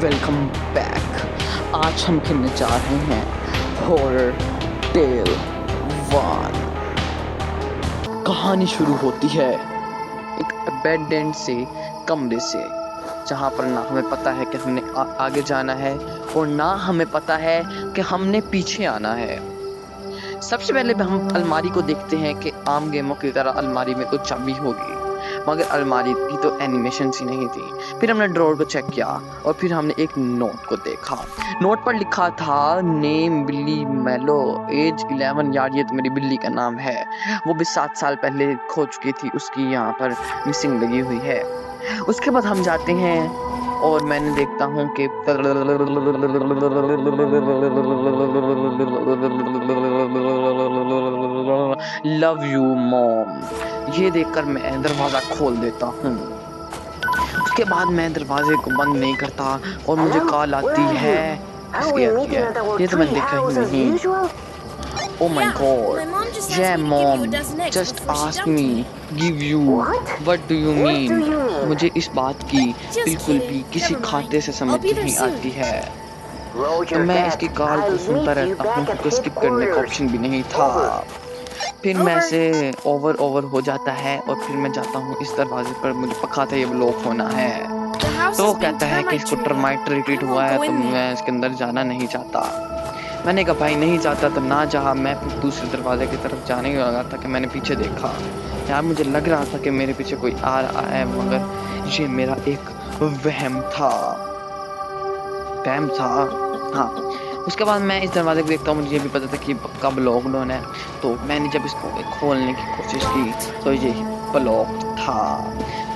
Welcome back. आज हम खेलने जा रहे हैं हॉरर टेल 1। कहानी शुरू होती है एक अबैंडन्ड से कमरे से, जहाँ पर ना हमें पता है कि हमने आगे जाना है और ना हमें पता है कि हमने पीछे आना है। सबसे पहले हम अलमारी को देखते हैं कि आम गेमों की तरह अलमारी में तो चाबी होगी, मगर अलमारी की तो एनिमेशन ही नहीं थी। फिर हमने ड्रॉअर को चेक किया और फिर हमने एक नोट को देखा। नोट पर लिखा था नेम बिल्ली मेलो, एज 11। यार ये तो मेरी बिल्ली का नाम है। वो भी 7 साल पहले खो चुकी थी, उसकी यहाँ पर मिसिंग लगी हुई है। उसके बाद हम जाते हैं और मैंने देखता हूँ कि लव यू मॉम। ये देखकर मैं दरवाजा खोल देता हूँ। उसके बाद मैं दरवाजे को बंद नहीं करता और मुझे कॉल आती है। किसकी आती है? ये तो मैंने देखा ही नहीं। Oh my God! Yeah, mom. Just ask me. Give you. What do you mean? मुझे इस बात की बिल्कुल भी किसी खाते से समझ नहीं आती है। तो मैं इसकी कॉल को सुनता रहता हूँ क्योंकि स्किप करने का ऑप्शन भी नहीं था। फिर मैं से ओवर हो जाता है और फिर मैं जाता हूँ इस दरवाजे पर। मुझे पता था ये ब्लॉक होना है, तो वो कहता है कि इसको टर्माइट रिट्रीट हुआ है, तो मैं इसके अंदर जाना नहीं चाहता। मैंने कहा भाई नहीं चाहता तो ना जा। मैं फिर दूसरे दरवाजे की तरफ जाने लगा था कि मैंने पीछे देखा। यार मुझे लग रहा था कि मेरे पीछे कोई आ रहा है, मगर ये मेरा एक वहम था। हाँ। उसके बाद मैं इस दरवाजे को देखता हूँ। मुझे ये भी पता था कि कब लॉकडाउन है, तो मैंने जब इसको खोलने की कोशिश की तो ये ब्लॉक था।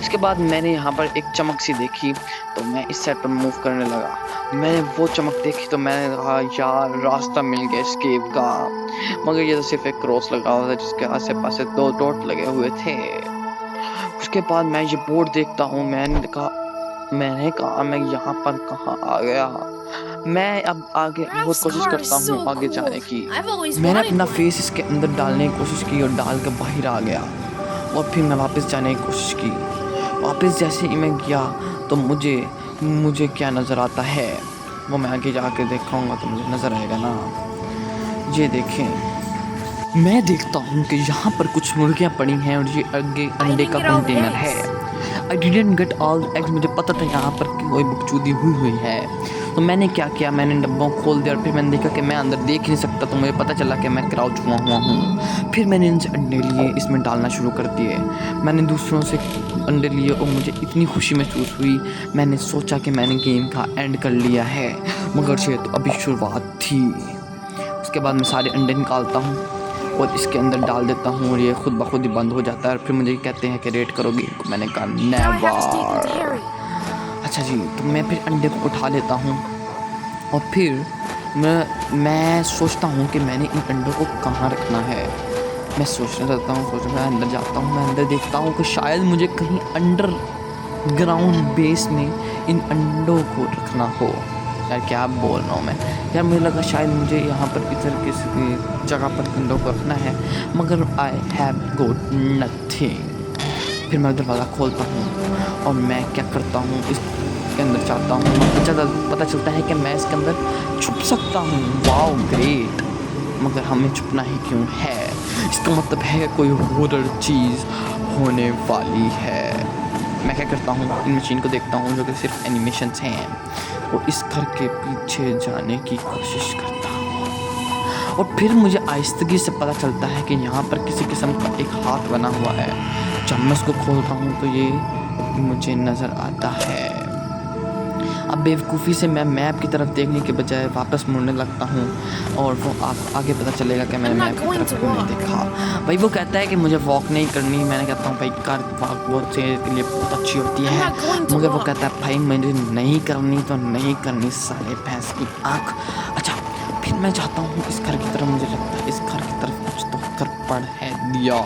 उसके बाद मैंने यहाँ पर एक चमक सी देखी, तो मैं इस साइड पर मूव करने लगा। मैंने वो चमक देखी तो मैंने कहा यार रास्ता मिल गया एस्केप का, मगर ये तो सिर्फ एक क्रॉस लगा हुआ था जिसके आसे पासे 2 डॉट लगे हुए थे। उसके बाद मैं ये बोर्ड देखता हूँ। मैंने कहा मैं यहाँ पर कहाँ आ गया। मैं अब आगे बहुत कोशिश करता हूँ आगे जाने की। मैंने अपना फेस इसके अंदर डालने की कोशिश की और डाल कर बाहर आ गया, और फिर मैं वापस जाने की कोशिश की। वापस जैसे ही मैं गया तो मुझे क्या नज़र आता है वो मैं आगे जाके देखूँगा तो मुझे नज़र आएगा ना। ये देखें, मैं देखता हूँ कि यहाँ पर कुछ मुर्गियाँ पड़ी हैं और ये आगे अंडे का कंटेनर है। I didn't get all eggs। मुझे पता था यहाँ पर कोई बकचोदी हुई है, तो मैंने क्या किया, मैंने डब्बों को खोल दिया और फिर मैंने देखा कि मैं अंदर देख नहीं सकता, तो मुझे पता चला कि मैं क्राउच हुआ हूँ। फिर मैंने इनसे अंडे लिए, इसमें डालना शुरू कर दिए। मैंने दूसरों से अंडे लिए और मुझे इतनी खुशी महसूस हुई। मैंने सोचा कि मैंने गेम का एंड कर लिया है, मगर ये तो अभी शुरुआत थी। उसके बाद मैं सारे अंडे निकालता हूँ और इसके अंदर डाल देता हूँ और ये खुद ब खुद ही बंद हो जाता है। और फिर मुझे कहते हैं कि रेट करोगे, मैंने कहा नेवर। अच्छा जी, तो मैं फिर अंडे को उठा लेता हूँ और फिर मैं सोचता हूँ कि मैंने इन अंडों को कहाँ रखना है। मैं सोचने लगता हूँ, मैं अंदर जाता हूँ। मैं अंदर देखता हूँ कि शायद मुझे कहीं अंडर ग्राउंड बेस में इन अंडों को रखना हो। यार क्या बोल रहा हूँ मैं। यार मुझे लगा शायद मुझे यहाँ पर इधर किसी जगह पर अंडों को रखना है, मगर आई हैव गॉट नथिंग। फिर मैं दरवाज़ा खोलता हूँ और मैं क्या करता हूँ, इसके अंदर जाता हूँ। पता चलता है कि मैं इसके अंदर छुप सकता हूँ। Wow great. मगर हमें छुपना ही क्यों है? इसका मतलब है कोई हॉरर चीज़ होने वाली है। मैं क्या करता हूँ, इन मशीन को देखता हूँ जो कि सिर्फ एनिमेशंस हैं, और इस घर के पीछे जाने की कोशिश करता हूँ। और फिर मुझे आहिस्तगी से पता चलता है कि यहाँ पर किसी किस्म का एक हाथ बना हुआ है। जब मैं उसको खोलता हूँ तो ये मुझे नज़र आता है। अब बेवकूफ़ी से मैं मैप की तरफ देखने के बजाय वापस मुड़ने लगता हूँ, और वो आगे पता चलेगा कि मैंने मैप की तरफ क्यों नहीं देखा। भाई वो कहता है कि मुझे वॉक नहीं करनी। मैंने कहता हूँ भाई कर, वॉक बहुत सेहत के लिए बहुत अच्छी होती है, मगर वो कहता है भाई मुझे नहीं करनी तो नहीं करनी, साले भैंस की आँख। अच्छा, फिर मैं जाता हूँ इस घर की तरफ। मुझे लगता है इस घर की तरफ कुछ तो गड़बड़ है दिया।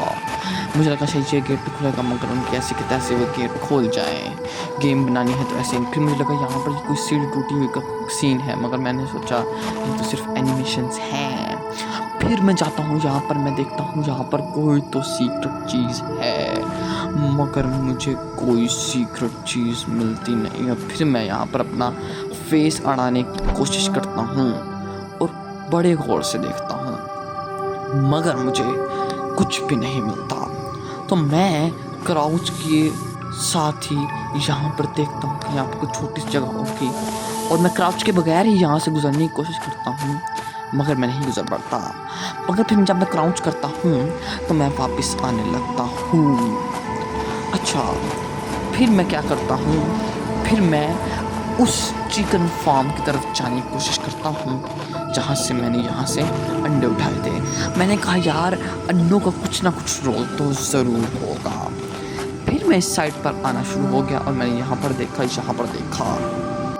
मुझे लगा शायद ये गेट खुलेगा, मगर उनके ऐसे कि तैसे वो गेट खोल जाए। गेम बनानी है तो ऐसे। फिर मुझे लगा यहाँ पर कोई सीढ़ी टूटी हुई का सीन है, मगर मैंने सोचा ये तो सिर्फ एनिमेशंस हैं। फिर मैं जाता हूँ यहाँ पर, मैं देखता हूँ यहाँ पर कोई तो सीक्रेट चीज़ है, मगर मुझे कोई सीक्रेट चीज़ मिलती नहीं है। फिर मैं यहाँ पर अपना फेस अड़ाने की कोशिश करता हूँ और बड़े गौर से देखता हूँ, मगर मुझे कुछ भी नहीं मिलता। तो मैं क्राउच के साथ ही यहाँ पर देखता हूँ कि यहाँ पर कुछ छोटी सी जगह होगी, और मैं क्राउच के बगैर ही यहाँ से गुजरने की कोशिश करता हूँ, मगर मैं नहीं गुजर पाता। मगर फिर जब मैं क्राउच करता हूँ तो मैं वापस आने लगता हूँ। अच्छा, फिर मैं क्या करता हूँ, फिर मैं उस चिकन फार्म की तरफ जाने की कोशिश करता हूँ जहाँ से मैंने यहाँ से अंडे उठाए थे। मैंने कहा यार अंडों का कुछ ना कुछ रोल तो ज़रूर होगा। फिर मैं इस साइड पर आना शुरू हो गया और मैंने यहाँ पर देखा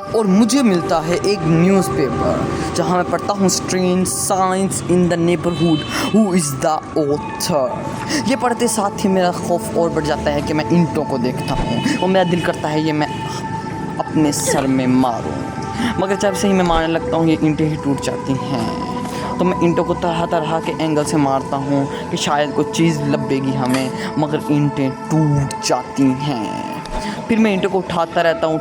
और मुझे मिलता है एक न्यूज़पेपर जहाँ मैं पढ़ता हूँ strange science in the neighbourhood, who is the author. ये पढ़ते साथ ही मेरा खौफ और बढ़ जाता है कि मैं ईंटों को देखता हूँ और मेरा दिल करता है ये मैं अपने सर में मारूं, मगर जब से ही मैं मारने लगता हूँ ये ईंटें ही टूट जाती हैं। तो मैं ईंटों को तरह तरह के एंगल से मारता हूँ कि शायद कोई चीज़ लपेगी हमें, मगर ईंटें टूट जाती हैं। फिर मैं ईंटों को उठाता रहता हूँ,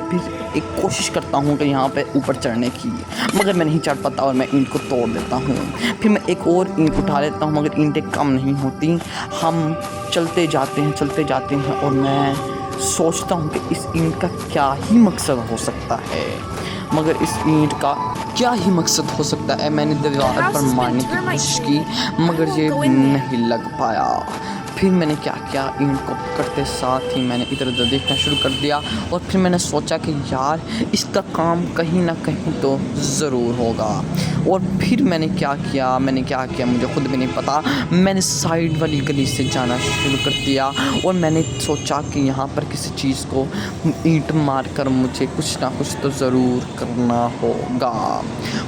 फिर एक कोशिश करता हूँ कि यहाँ पे ऊपर चढ़ने की, मगर मैं नहीं चढ़ पाता और मैं ईंट को तोड़ देता हूँ। फिर मैं एक और ईंट उठा लेता हूँ, मगर ईंटें कम नहीं होती। हम चलते जाते हैं और मैं सोचता हूँ कि इस ईंट का क्या ही मकसद हो सकता है, मगर इस ईंट का क्या ही मकसद हो सकता है। मैंने दीवार पर मारने की कोशिश की, मगर ये नहीं लग पाया। फिर मैंने क्या किया, ईंट को पकड़ते साथ ही मैंने इधर उधर देखना शुरू कर दिया और फिर मैंने सोचा कि यार इसका काम कहीं ना कहीं तो ज़रूर होगा। और फिर मैंने क्या किया मुझे खुद भी नहीं पता। मैंने साइड वाली गली से जाना शुरू कर दिया और मैंने सोचा कि यहाँ पर किसी चीज़ को ईंट मार कर मुझे कुछ ना कुछ तो ज़रूर करना होगा।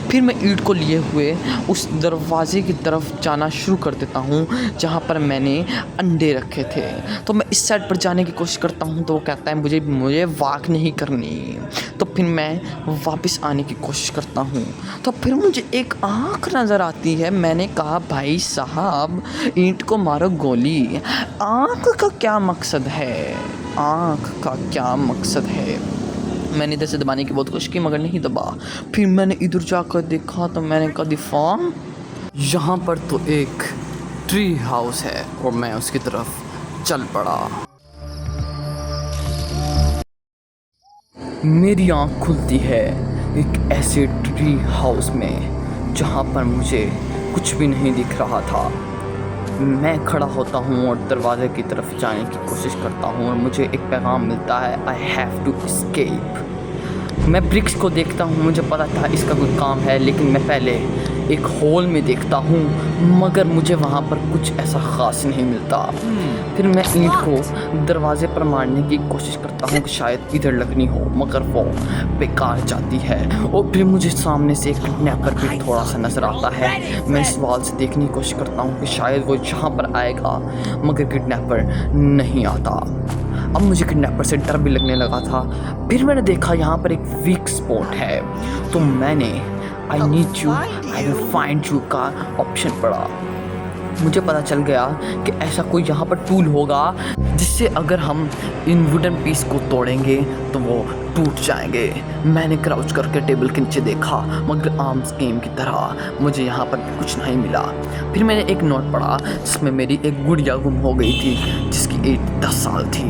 फिर मैं ईंट को लिए हुए उस दरवाजे की तरफ जाना शुरू कर देता हूँ जहाँ पर मैंने अंडे रखे थे। तो मैं इस साइड पर जाने की कोशिश करता हूँ तो वो कहता है मुझे वॉक नहीं करनी। तो फिर मैं वापस आने की कोशिश करता हूँ तो फिर मुझे एक आँख नज़र आती है। मैंने कहा भाई साहब ईंट को मारो गोली, आँख का क्या मकसद है? मैंने इधर से दबाने की बहुत कोशिश की मगर नहीं दबा। फिर मैंने इधर जाकर देखा तो मैंने कहा दिफा, यहाँ पर तो एक ट्री हाउस है और मैं उसकी तरफ चल पड़ा। मेरी आँख खुलती है एक ऐसे ट्री हाउस में जहाँ पर मुझे कुछ भी नहीं दिख रहा था। मैं खड़ा होता हूँ और दरवाजे की तरफ जाने की कोशिश करता हूँ और मुझे एक पैगाम मिलता है, आई हैव टू एस्केप। मैं ब्रिक्स को देखता हूँ, मुझे पता था इसका कोई काम है, लेकिन मैं पहले एक होल में देखता हूँ मगर मुझे वहाँ पर कुछ ऐसा ख़ास नहीं मिलता। फिर मैं ईंट को दरवाजे पर मारने की कोशिश करता हूँ कि शायद इधर लगनी हो, मगर वो बेकार जाती है। और फिर मुझे सामने से एक किडनैपर भी थोड़ा सा नज़र आता है। मैं इस वाल से देखने की कोशिश करता हूँ कि शायद वो यहाँ पर आएगा, मगर किडनैपर नहीं आता। अब मुझे किडनैपर से डर भी लगने लगा था। फिर मैंने देखा यहाँ पर एक वीक स्पॉट है, तो मैंने I need you, I will find you का ऑप्शन पड़ा। मुझे पता चल गया कि ऐसा कोई यहाँ पर टूल होगा जिससे अगर हम इन वुडन पीस को तोड़ेंगे तो वो टूट जाएंगे। मैंने क्राउच करके टेबल के नीचे देखा मगर आर्म्स गेम की तरह मुझे यहाँ पर भी कुछ नहीं मिला। फिर मैंने एक नोट पढ़ा जिसमें मेरी एक गुड़िया गुम हो गई थी जिसकी एज 10 साल थी।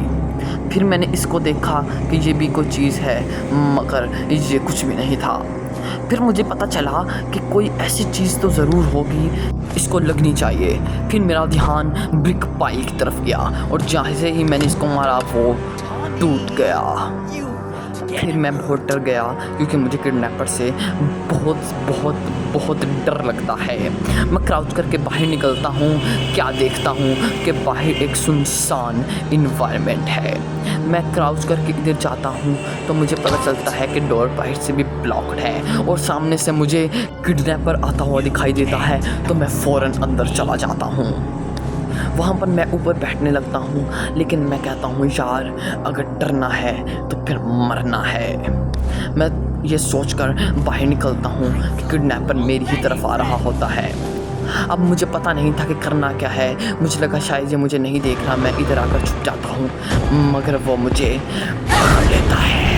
फिर मैंने इसको देखा कि ये भी कोई चीज़ है मगर ये कुछ भी नहीं था। फिर मुझे पता चला कि कोई ऐसी चीज़ तो ज़रूर होगी, इसको लगनी चाहिए। फिर मेरा ध्यान ब्रिक पाइल की तरफ गया और जैसे ही मैंने इसको मारा वो टूट गया। फिर मैं बहुत डर गया क्योंकि मुझे किडनैपर से बहुत डर लगता है। मैं क्राउच करके बाहर निकलता हूँ, क्या देखता हूँ कि बाहर एक सुनसान इन्वायरमेंट है। मैं क्राउच करके इधर जाता हूँ तो मुझे पता चलता है कि डोर बाहर से भी ब्लॉक्ड है और सामने से मुझे किडनैपर आता हुआ दिखाई देता है। तो मैं फ़ौरन अंदर चला जाता हूँ। वहाँ पर मैं ऊपर बैठने लगता हूँ, लेकिन मैं कहता हूँ यार अगर डरना है तो फिर मरना है। मैं ये सोचकर बाहर निकलता हूँ कि किडनैपर मेरी ही तरफ आ रहा होता है। अब मुझे पता नहीं था कि करना क्या है। मुझे लगा शायद ये मुझे नहीं देख रहा, मैं इधर आकर छुप जाता हूँ, मगर वो मुझे पकड़ लेता है।